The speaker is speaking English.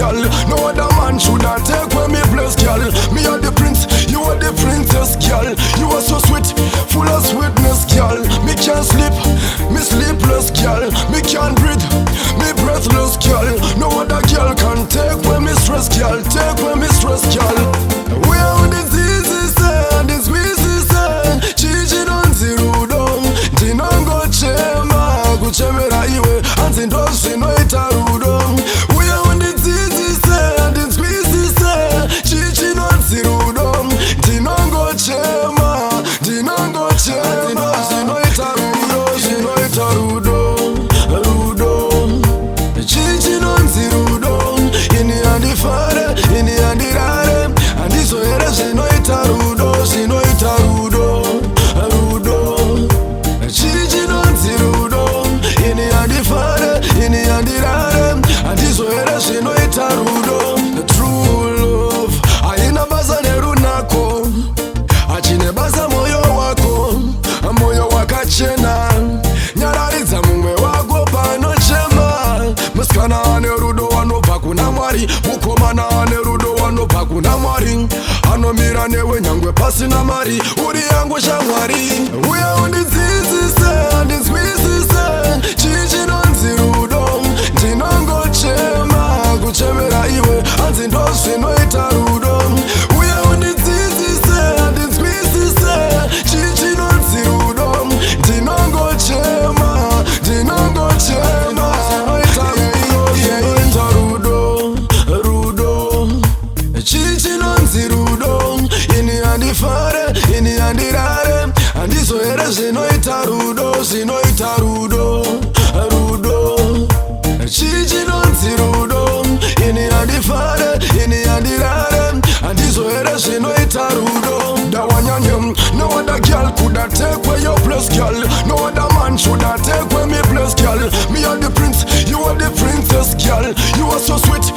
girl. No other man should have take when me bless, girl. Me are the prince, you are the princess, girl. You are so sweet, full of sweetness, girl. Me can't sleep, me sleepless, girl. Me can't breathe, me breathless, girl. No other girl can take when me stress, girl. Take when me stress, girl. We are on this easy side, this easy side. Chichi don't zero down, tinongo chema, kuchemera iwe, anti ndosi no itarudo. We are on this easy side, this easy side. Chichi don't zero down, tinongo chema, tinongo chema, no itarudo, no itarudo, rudo. Chichi don't zero down, ini andi fare, ini andi rare, andi so ere se no itarudo, si no itarudo, rudo. Chichi don't zero down, ini andi fare, ini andi rare, andi so ere se no itarudo. True love, aina baza nerunako, achine baza moyo wako, moyo wakachena, nyarariza mumwe wako pano chema. Muskana ane rudo wanopa kuna mwari, mukomana ane rudo wanopa kuna mwari. Anomira newe nyangwe pasi na mari, uri yangu shangwari. We are on this easy side, this easy side. Chichi don't zero down, tinongo chema, kuchemera iwe, anzi ndosi no itarudo. We are on this easy side, this easy side. Chichi don't zero down, tinongo chema, tinongo chema, no itarudo, rudo. Chichi don't zero down, ini andi fare, ini andi rare, andi so ere se no itarudo, si no itarudo, rudo. Chichi don't zero down, ini andi fare, ini andi rare, andi so ere se no itarudo. Da wanyanyam, no other girl coulda take where your place, girl. No other man shoulda take where me place, girl. Me are the prince, you are the princess, girl. You are so sweet,